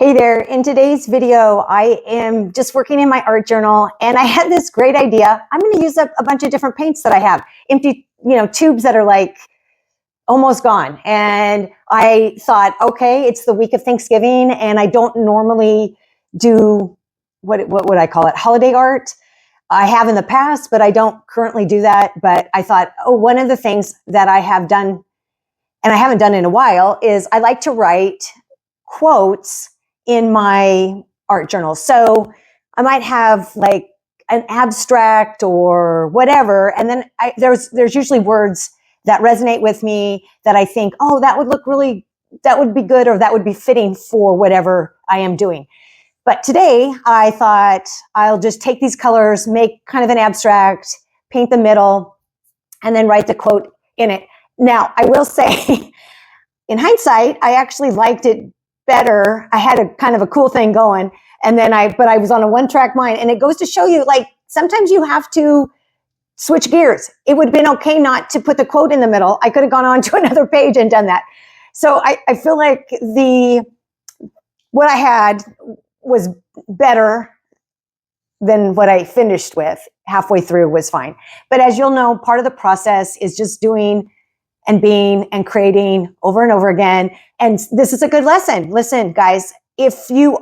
Hey there, in today's video, I am just working in my art journal and I had this great idea. I'm going to use up a bunch of different paints that I have, empty, tubes that are like almost gone. And I thought, okay, it's the week of Thanksgiving and I don't normally do, what would I call it? Holiday art. I have in the past, but I don't currently do that. But I thought, one of the things that I have done and I haven't done in a while is I like to write quotes in my art journal. So I might have like an abstract or whatever. And then there's usually words that resonate with me that I think, that would be good, or that would be fitting for whatever I am doing. But today I thought I'll just take these colors, make kind of an abstract, paint the middle, and then write the quote in it. Now, I will say, in hindsight, I actually liked it better. I had a kind of a cool thing going, but I was on a one-track mind, and it goes to show you, like, sometimes you have to switch gears. It would have been okay not to put the quote in the middle. I could have gone on to another page and done that. So I feel like what I had was better than what I finished with. Halfway through was fine. But as you'll know, part of the process is just doing and being and creating over and over again. And this is a good lesson. Listen, guys, if you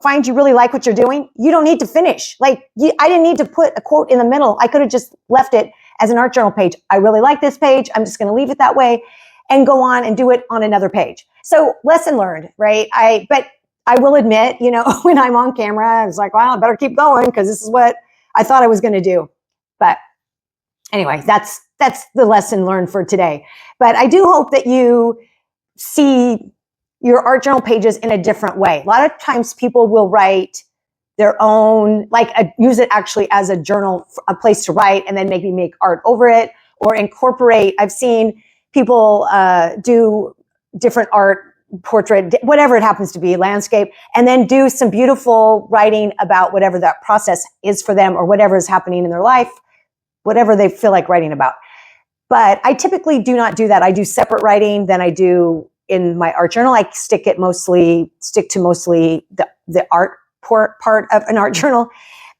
find you really like what you're doing, you don't need to finish. I didn't need to put a quote in the middle. I could have just left it as an art journal page. I really like this page. I'm just going to leave it that way and go on and do it on another page. So lesson learned, right? But I will admit, when I'm on camera, I was like, well, I better keep going because this is what I thought I was going to do. But anyway, that's the lesson learned for today. But I do hope that you see your art journal pages in a different way. A lot of times people will write their own, use it actually as a journal, a place to write, and then maybe make art over it or incorporate. I've seen people do different art, portrait, whatever it happens to be, landscape, and then do some beautiful writing about whatever that process is for them or whatever is happening in their life, whatever they feel like writing about. But I typically do not do that. I do separate writing than I do in my art journal. I stick to mostly the art part of an art journal.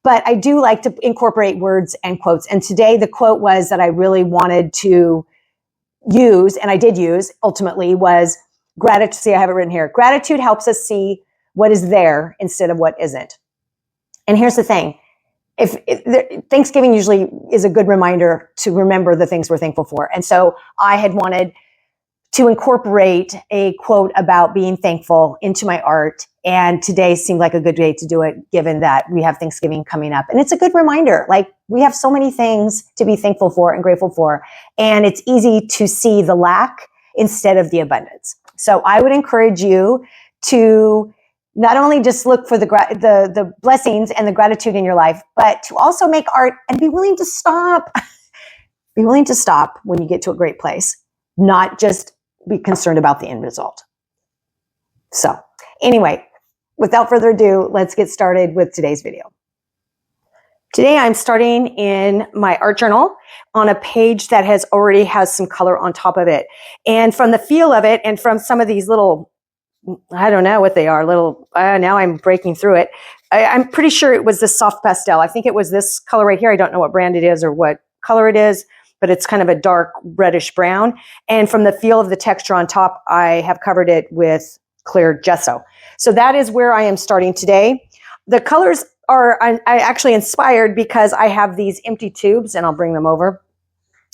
But I do like to incorporate words and quotes. And today the quote was that I really wanted to use, and I did use ultimately, was gratitude. See, I have it written here. Gratitude helps us see what is there instead of what isn't. And here's the thing. Thanksgiving usually is a good reminder to remember the things we're thankful for. And so I had wanted to incorporate a quote about being thankful into my art. And today seemed like a good day to do it, given that we have Thanksgiving coming up. And it's a good reminder, we have so many things to be thankful for and grateful for. And it's easy to see the lack instead of the abundance. So I would encourage you to not only just look for the blessings and the gratitude in your life, but to also make art and be willing to stop. Be willing to stop when you get to a great place, not just be concerned about the end result. So anyway, without further ado, let's get started with today's video. Today I'm starting in my art journal on a page that already has some color on top of it. And from the feel of it and from some of these little, I don't know what they are, now I'm breaking through it. I'm pretty sure it was this soft pastel. I think it was this color right here. I don't know what brand it is or what color it is, but it's kind of a dark reddish brown. And from the feel of the texture on top, I have covered it with clear gesso. So that is where I am starting today. The colors I actually inspired because I have these empty tubes, and I'll bring them over.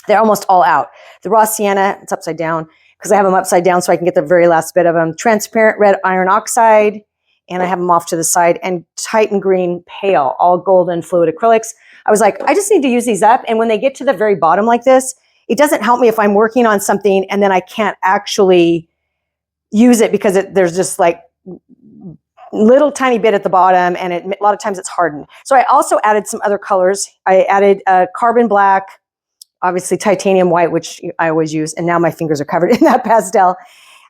They're almost all out. The raw sienna, it's upside down because I have them upside down so I can get the very last bit of them. Transparent red iron oxide, and I have them off to the side, and Titan green pale, all golden fluid acrylics. I was like, I just need to use these up. And when they get to the very bottom like this, it doesn't help me if I'm working on something and then I can't actually use it because there's just like little tiny bit at the bottom, and a lot of times it's hardened. So I also added some other colors. I added carbon black, obviously titanium white, which I always use, and now my fingers are covered in that pastel,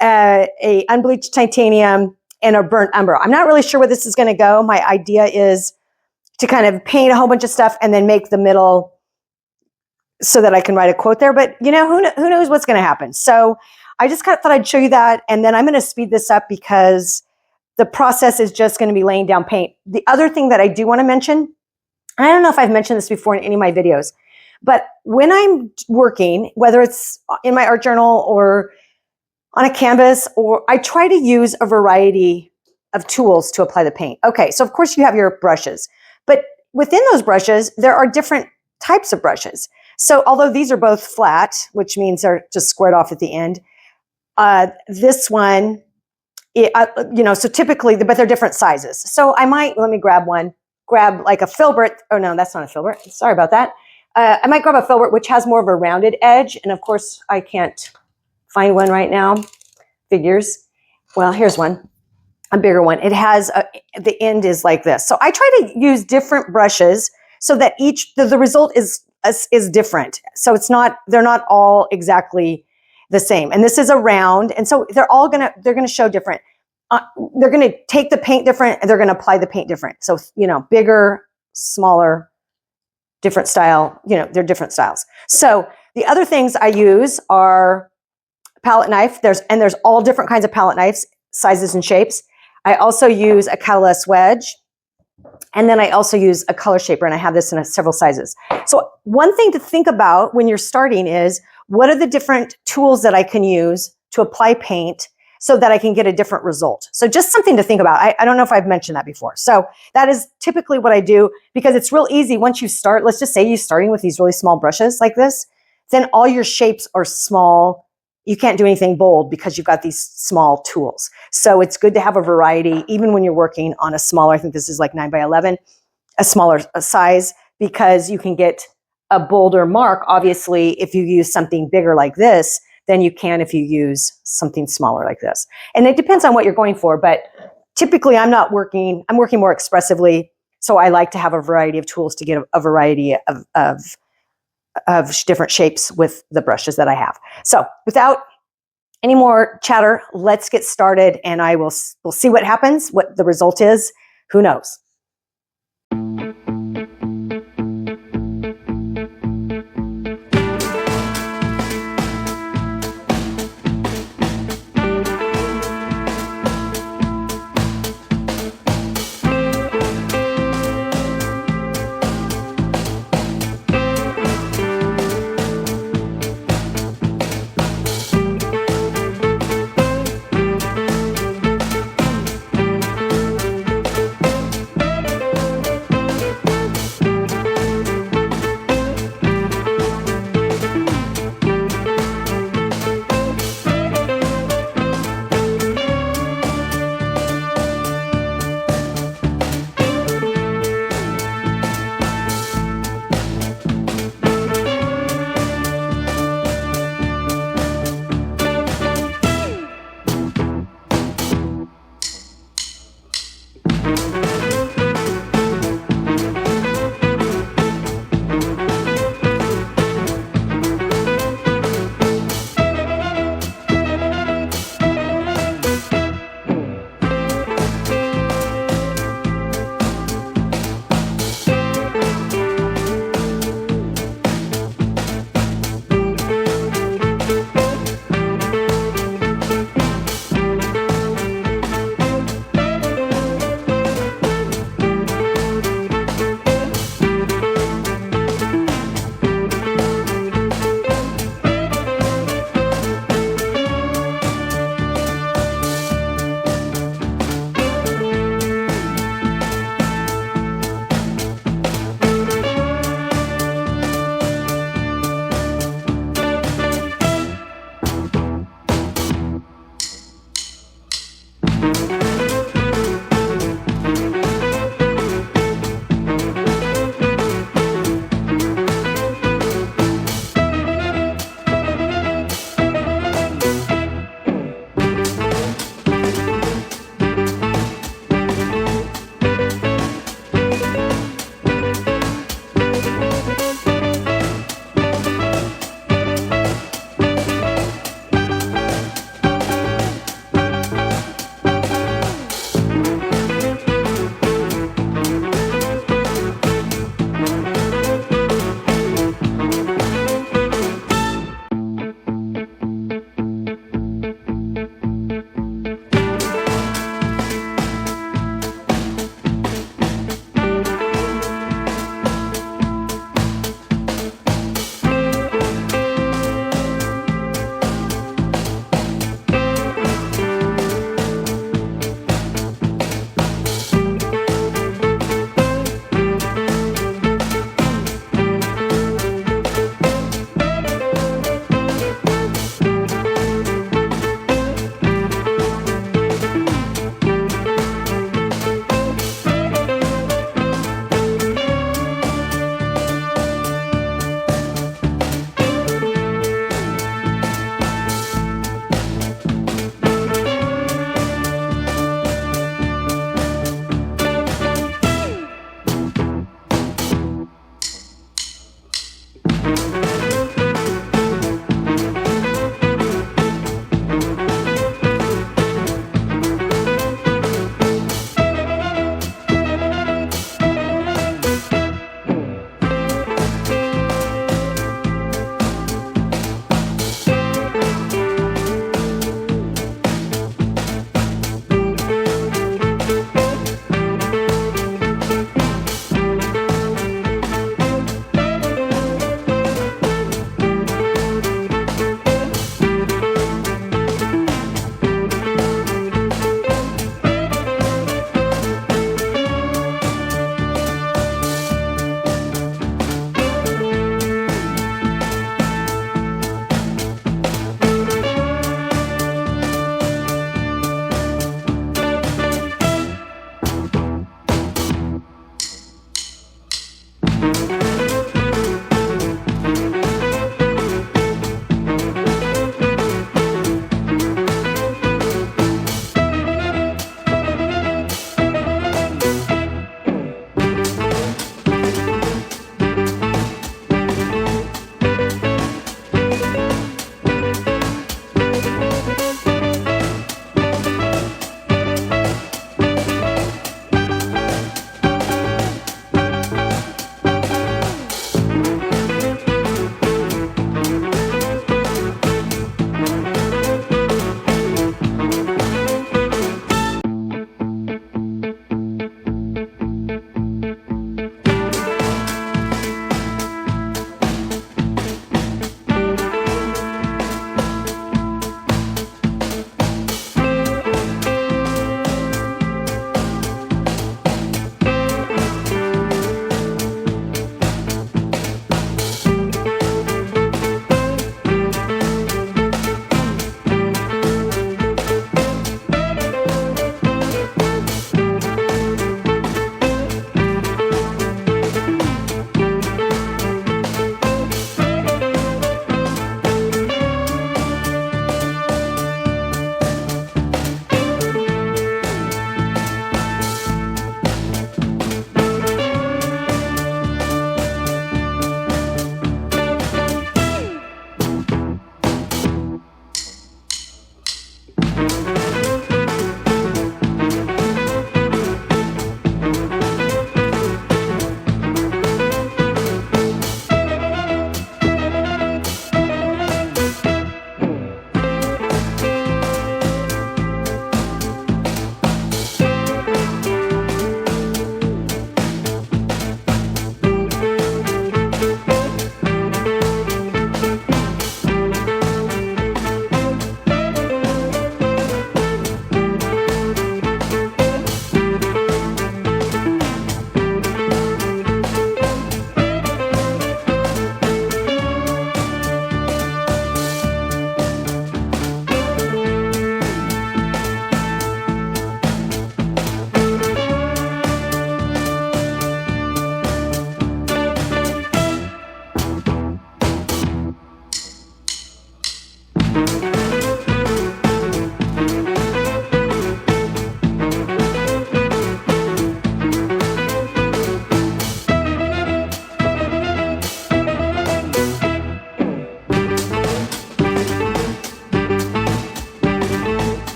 a unbleached titanium, and a burnt umber. I'm not really sure where this is going to go. My idea is to kind of paint a whole bunch of stuff and then make the middle so that I can write a quote there. But who knows what's going to happen. So I just kind of thought I'd show you that, and then I'm going to speed this up because the process is just going to be laying down paint. The other thing that I do want to mention, I don't know if I've mentioned this before in any of my videos, but when I'm working, whether it's in my art journal or on a canvas, or I try to use a variety of tools to apply the paint. Okay, so of course you have your brushes, but within those brushes, there are different types of brushes. So although these are both flat, which means they're just squared off at the end, this one, so typically, but they're different sizes. So I might, let me grab like a filbert. Oh no, that's not a filbert. Sorry about that. I might grab a filbert, which has more of a rounded edge. And of course, I can't find one right now. Figures. Well, here's one, a bigger one. It has, the end is like this. So I try to use different brushes so that the result is different. So they're not all exactly the same. And this is a round. And so they're going to show different. They're going to take the paint different and they're going to apply the paint different. So, bigger, smaller, different style, they're different styles. So the other things I use are palette knife. There's all different kinds of palette knives, sizes and shapes. I also use a cowless wedge. And then I also use a color shaper, and I have this in several sizes. So one thing to think about when you're starting is, what are the different tools that I can use to apply paint so that I can get a different result? So just something to think about. I don't know if I've mentioned that before. So that is typically what I do, because it's real easy once you start. Let's just say you're starting with these really small brushes like this, then all your shapes are small. You can't do anything bold because you've got these small tools. So it's good to have a variety, even when you're working on a smaller, I think this is like 9x11, a smaller size, because you can get a bolder mark, obviously, if you use something bigger like this than you can if you use something smaller like this. And it depends on what you're going for, but typically I'm working more expressively. So I like to have a variety of tools to get a variety of different shapes with the brushes that I have. So without any more chatter, let's get started, and we'll see what happens, what the result is. Who knows?